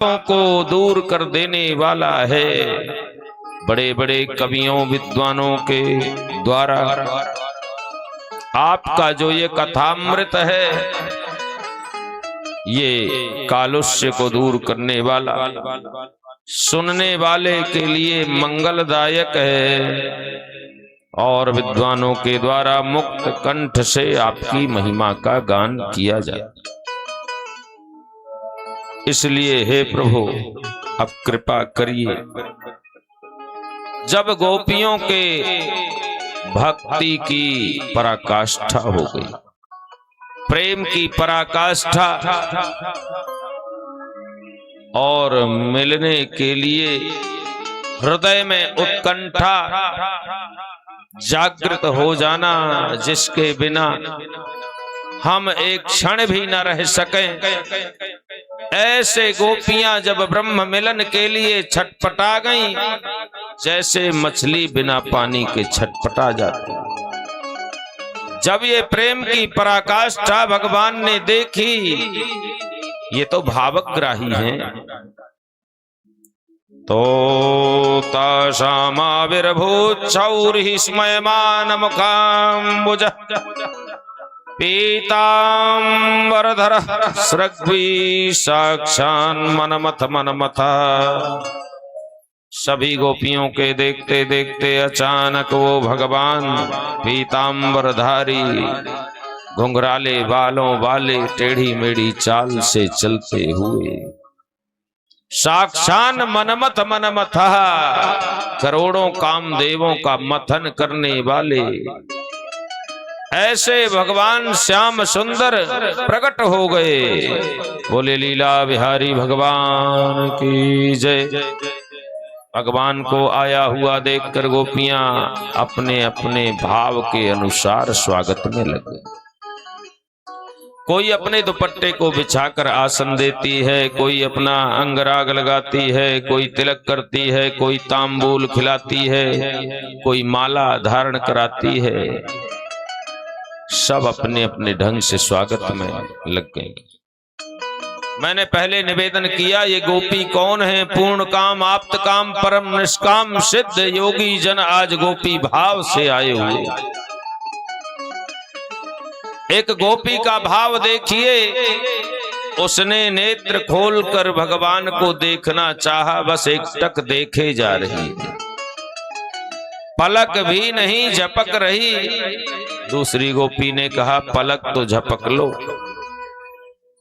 पापों को दूर कर देने वाला है। बड़े बड़े कवियों विद्वानों के द्वारा आपका जो ये कथामृत है, ये कालुष्य को दूर करने वाला, सुनने वाले के लिए मंगलदायक है और विद्वानों के द्वारा मुक्त कंठ से आपकी महिमा का गान किया जाता। इसलिए हे प्रभु अब कृपा करिए। जब गोपियों के भक्ति की पराकाष्ठा हो गई, प्रेम की पराकाष्ठा, और मिलने के लिए हृदय में उत्कंठा जागृत हो जाना, जिसके बिना हम एक क्षण भी न रह सकें, ऐसे गोपियां जब ब्रह्म मिलन के लिए छटपटा गईं, जैसे मछली बिना पानी के छटपटा जाती। जब ये प्रेम की पराकाष्ठा भगवान ने देखी, ये तो भावग्राही हैं, तो तासामाविर्भूत शौरिः स्मयमान मुखाम्बुज पीतांबरधर सृग्वी साक्षान् मनमथ मनमथ। सभी गोपियों के देखते देखते अचानक वो भगवान पीतांबरधारी, घुंघराले बालों वाले, टेढ़ी मेढ़ी चाल से चलते हुए साक्षान मनमथ मनमथा, करोड़ों कामदेवों का मथन करने वाले ऐसे भगवान श्याम सुंदर प्रकट हो गए। बोले लीला बिहारी भगवान की जय। भगवान को आया हुआ देखकर गोपियां अपने अपने भाव के अनुसार स्वागत में लग गई। कोई अपने दुपट्टे को बिछाकर आसन देती है, कोई अपना अंगराग लगाती है, कोई तिलक करती है, कोई तांबूल खिलाती है, कोई माला धारण कराती है। सब अपने अपने ढंग से स्वागत में लग गए। मैंने पहले निवेदन किया, ये गोपी कौन है? पूर्ण काम, आप्त काम, परम निष्काम सिद्ध योगी जन आज गोपी भाव से आए हुए। एक गोपी का भाव देखिए, उसने नेत्र खोलकर भगवान को देखना चाहा, बस एकटक देखे जा रही है, पलक भी नहीं झपक रही। दूसरी गोपी ने कहा, पलक तो झपक लो,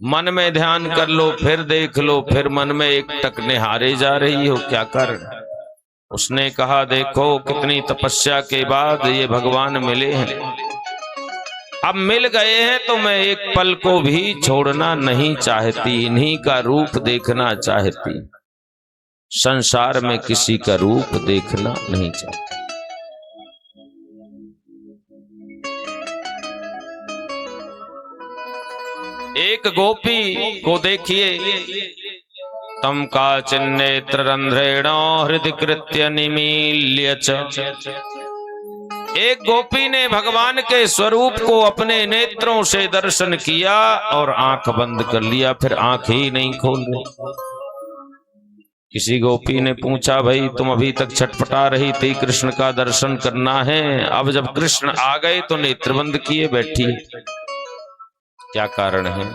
मन में ध्यान कर लो, फिर देख लो, फिर मन में एकटक निहारे जा रही हो, क्या कर? उसने कहा, देखो कितनी तपस्या के बाद ये भगवान मिले हैं, अब मिल गए हैं तो मैं एक पल को भी छोड़ना नहीं चाहती, इन्हीं का रूप देखना चाहती, संसार में किसी का रूप देखना नहीं चाहती। एक गोपी को देखिए, तम का चिन्नेत्र रंध्रेण हृदय कृत्य निमील्य च। एक गोपी ने भगवान के स्वरूप को अपने नेत्रों से दर्शन किया और आंख बंद कर लिया, फिर आंख ही नहीं खोल रही। किसी गोपी ने पूछा, भाई तुम अभी तक छटपटा रही थी, कृष्ण का दर्शन करना है, अब जब कृष्ण आ गए तो नेत्र बंद किए बैठी, क्या कारण है?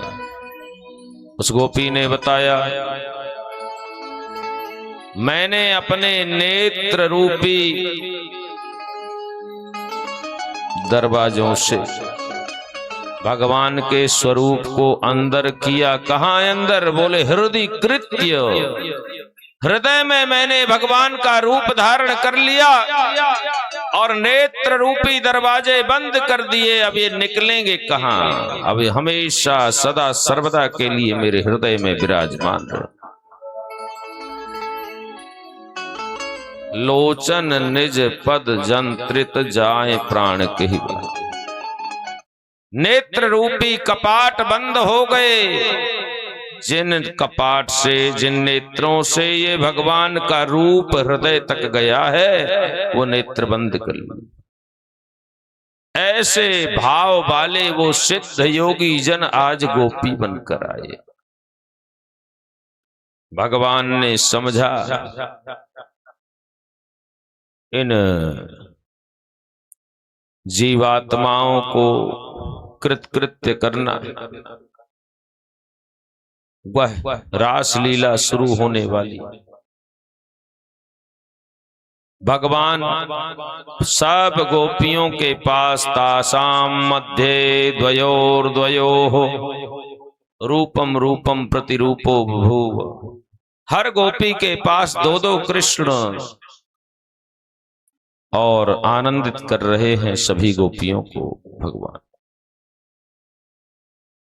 उस गोपी ने बताया, मैंने अपने नेत्र रूपी दरवाजों से भगवान के स्वरूप को अंदर किया। कहाँ अंदर? बोले हृदय कृत्य, हृदय में मैंने भगवान का रूप धारण कर लिया और नेत्र रूपी दरवाजे बंद कर दिए। अब ये निकलेंगे कहाँ? अब हमेशा सदा सर्वदा के लिए मेरे हृदय में विराजमान रहे। लोचन निज पद जंत्रित जाए प्राण के ही। नेत्र रूपी कपाट बंद हो गए। जिन कपाट से, जिन नेत्रों से ये भगवान का रूप हृदय तक गया है, वो नेत्र बंद कर लिए। ऐसे भाव वाले वो सिद्ध योगी जन आज गोपी बनकर आए। भगवान ने समझा इन जीवात्माओं को कृतकृत्य करना, वह रासलीला शुरू होने वाली। भगवान सब गोपियों के पास तासाम मध्ये द्वयोर्द्वयोः रूपम रूपम प्रतिरूपो बभूव, हर गोपी के पास दो दो कृष्ण और आनंदित कर रहे हैं सभी गोपियों को भगवान।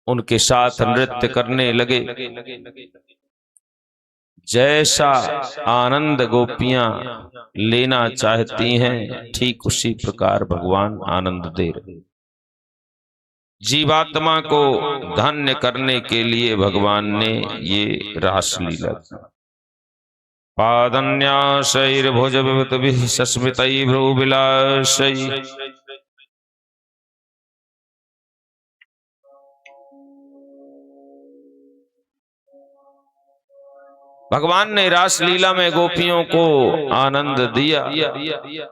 उनके साथ नृत्य करने लगे। जैसा आनंद गोपियां लेना चाहती हैं, ठीक उसी प्रकार भगवान आनंद दे रहे। जीवात्मा को धन्य करने के लिए भगवान ने ये रासलीला की। पादन्यासैर्भुज विभूतिभिः सस्मितैः भ्रूविलासैः, भगवान ने रासलीला में गोपियों को आनंद दिया।